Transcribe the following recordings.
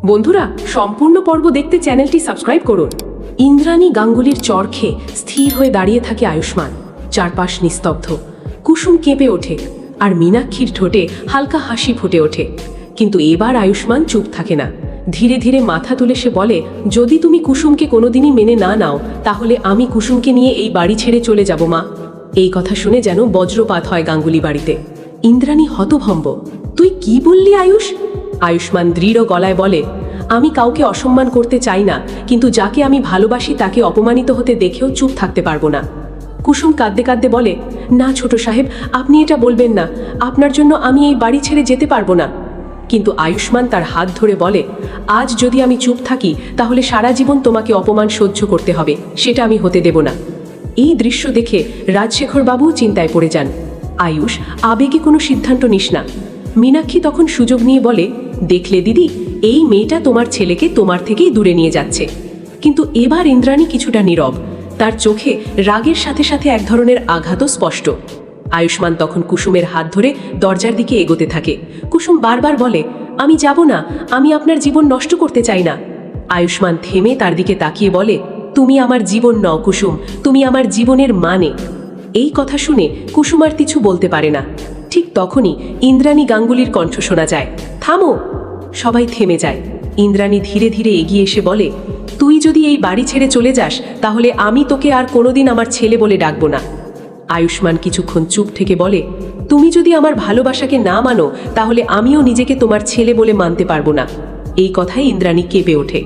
বন্ধুরা, সম্পূর্ণ পর্ব দেখতে চ্যানেলটি সাবস্ক্রাইব করুন। ইন্দ্রাণী গাঙ্গুলির চর খেয়ে স্থির হয়ে দাঁড়িয়ে থাকে আয়ুষ্মান। চারপাশ নিস্তব্ধ। কুসুম কেঁপে ওঠে আর মীনাক্ষীর ঠোঁটে হালকা হাসি ফুটে ওঠে। কিন্তু এবার আয়ুষ্মান চুপ থাকে না। ধীরে ধীরে মাথা তুলে সে বলে, যদি তুমি কুসুমকে কোনোদিনই মেনে না নাও, তাহলে আমি কুসুমকে নিয়ে এই বাড়ি ছেড়ে চলে যাব মা। এই কথা শুনে যেন বজ্রপাত হয় গাঙ্গুলি বাড়িতে। ইন্দ্রাণী হতভম্ব। তুই কি বললি আয়ুষ? আয়ুষ্মান দৃঢ় গলায় বলে, আমি কাউকে অসম্মান করতে চাই না, কিন্তু যাকে আমি ভালোবাসি তাকে অপমানিত হতে দেখেও চুপ থাকতে পারবো না। কুসুম কাঁদতে কাঁদতে বলে, না ছোট সাহেব, আপনি এটা বলবেন না। আপনার জন্য আমি এই বাড়ি ছেড়ে যেতে পারবো না। কিন্তু আয়ুষ্মান তার হাত ধরে বলে, আজ যদি আমি চুপ থাকি তাহলে সারা জীবন তোমাকে অপমান সহ্য করতে হবে, সেটা আমি হতে দেব না। এই দৃশ্য দেখে রাজশেখর বাবু চিন্তায় পড়ে যান। আয়ুষ, আবেগে কোনো সিদ্ধান্ত নিস না। মীনাক্ষী তখন সুযোগ নিয়ে বলে, দেখলে দিদি, এই মেয়েটা তোমার ছেলেকে তোমার থেকেই দূরে নিয়ে যাচ্ছে। কিন্তু এবার ইন্দ্রাণী কিছুটা নীরব। তার চোখে রাগের সাথে সাথে এক ধরনের আঘাতও স্পষ্ট। আয়ুষ্মান তখন কুসুমের হাত ধরে দরজার দিকে এগোতে থাকে। কুসুম বারবার বলে, আমি যাব না, আমি আপনার জীবন নষ্ট করতে চাই না। আয়ুষ্মান থেমে তার দিকে তাকিয়ে বলে, তুমি আমার জীবন নও কুসুম, তুমি আমার জীবনের মানে। এই কথা শুনে কুসুম আর কিছু বলতে পারে না। ঠিক তখনই ইন্দ্রাণী গাঙ্গুলির কণ্ঠ শোনা যায়, থামো। সবাই থেমে যায়। ইন্দ্রাণী ধীরে ধীরে এগিয়ে এসে বলে, তুই যদি এই বাড়ি ছেড়ে চলে যাস তাহলে আমি তোকে আর কোনোদিন আমার ছেলে বলে ডাকবো না। আয়ুষ্মান কিছুক্ষণ চুপ থেকে বলে, তুমি যদি আমার ভালোবাসাকে না মানো তাহলে আমিও নিজেকে তোমার ছেলে বলে মানতে পারবো না। এই কথায় ইন্দ্রাণী কেঁপে ওঠে।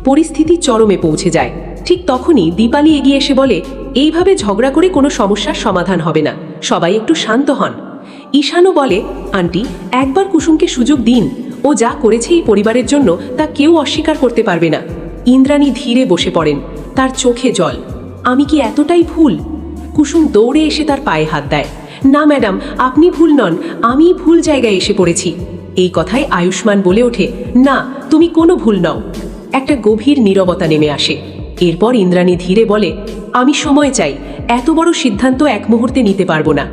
পরিস্থিতি চরমে পৌঁছে যায়। ঠিক তখনই দীপালি এগিয়ে এসে বলে, এইভাবে ঝগড়া করে কোনো সমস্যার সমাধান হবে না, সবাই একটু শান্ত হন। ঈশানও বলে, আন্টি, একবার কুসুমকে সুযোগ দিন, ও যা করেছে এই পরিবারের জন্য তা কেউ অস্বীকার করতে পারবে না। ইন্দ্রাণী ধীরে বসে পড়েন, তার চোখে জল। আমি কি এতটাই ভুল? কুসুম দৌড়ে এসে তার পায়ে হাত দেয়। না ম্যাডাম, আপনি ভুল নন, আমি ভুল জায়গায় এসে পড়েছি। এই কথায় আয়ুষ্মান বলে ওঠে, না, তুমি কোনো ভুল নও। একটা গভীর নীরবতা নেমে আসে। এরপর ইন্দ্রাণী ধীরে বলে, আমি সময় চাই, এত বড় সিদ্ধান্ত এক মুহূর্তে নিতে পারবো না।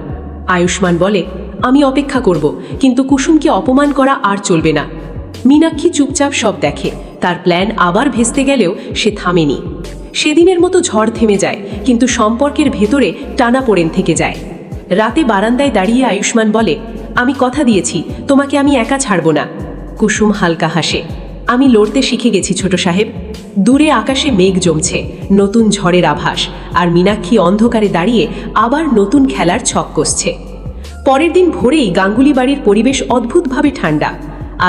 আয়ুষ্মান বলে, আমি অপেক্ষা করব, কিন্তু কুসুমকে অপমান করা আর চলবে না। মীনাক্ষী চুপচাপ সব দেখে। তার প্ল্যান আবার ভেস্তে গেলেও সে থামেনি। সেদিনের মতো ঝড় থেমে যায়, কিন্তু সম্পর্কের ভেতরে টানাপোড়েন থেকে যায়। রাতে বারান্দায় দাঁড়িয়ে আয়ুষ্মান বলে, আমি কথা দিয়েছি, তোমাকে আমি একা ছাড়ব না। কুসুম হালকা হাসে, আমি লড়তে শিখে গেছি ছোট সাহেব। দূরে আকাশে মেঘ জমছে, নতুন ঝড়ের আভাস, আর মীনাক্ষী অন্ধকারে দাঁড়িয়ে আবার নতুন খেলার ছক কষছে। পরের দিন ভোরেই গাঙ্গুলি বাড়ির পরিবেশ অদ্ভুতভাবে ঠান্ডা।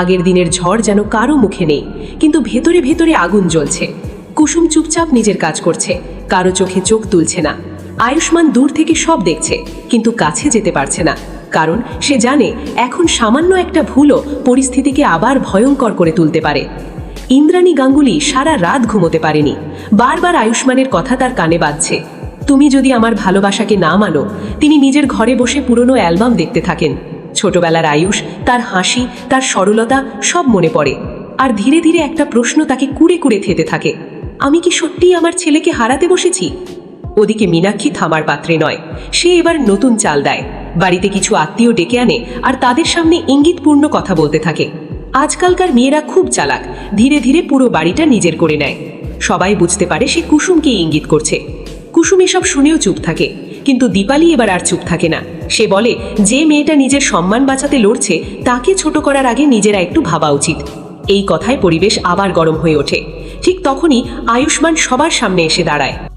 আগের দিনের ঝড় যেন কারো মুখে নেই, কিন্তু ভেতরে ভেতরে আগুন জ্বলছে। কুসুম চুপচাপ নিজের কাজ করছে, কারো চোখে চোখ তুলছে না। আয়ুষ্মান দূর থেকে সব দেখছে, কিন্তু কাছে যেতে পারছে না, কারণ সে জানে এখন সামান্য একটা ভুলও পরিস্থিতিকে আবার ভয়ঙ্কর করে তুলতে পারে। ইন্দ্রাণী গাঙ্গুলি সারা রাত ঘুমোতে পারেনি। বারবার আয়ুষ্মানের কথা তার কানে বাজছে, তুমি যদি আমার ভালোবাসাকে না মানো। তিনি নিজের ঘরে বসে পুরনো অ্যালবাম দেখতে থাকেন। ছোটবেলার আয়ুষ, তার হাসি, তার সরলতা সব মনে পড়ে। আর ধীরে ধীরে একটা প্রশ্ন তাকে কুড়ে কুড়ে খেতে থাকে, আমি কি সত্যিই আমার ছেলেকে হারাতে বসেছি? ওদিকে মীনাক্ষী থামার পাত্রে নয়। সে এবার নতুন চাল দেয়, বাড়িতে কিছু আত্মীয় ডেকে আনে আর তাদের সামনে ইঙ্গিতপূর্ণ কথা বলতে থাকে। আজকালকার মেয়েরা খুব চালাক, ধীরে ধীরে পুরো বাড়িটা নিজের করে নেয়। সবাই বুঝতে পারে সে কুসুমকে ইঙ্গিত করছে। কুসুম এসব শুনেও চুপ থাকে, কিন্তু দীপালি এবার আর চুপ থাকে না। সে বলে, যে মেয়েটা নিজের সম্মান বাঁচাতে লড়ছে তাকে ছোট করার আগে নিজেরা একটু ভাবা উচিত। এই কথায় পরিবেশ আবার গরম হয়ে ওঠে। ঠিক তখনই আয়ুষ্মান সবার সামনে এসে দাঁড়ায়।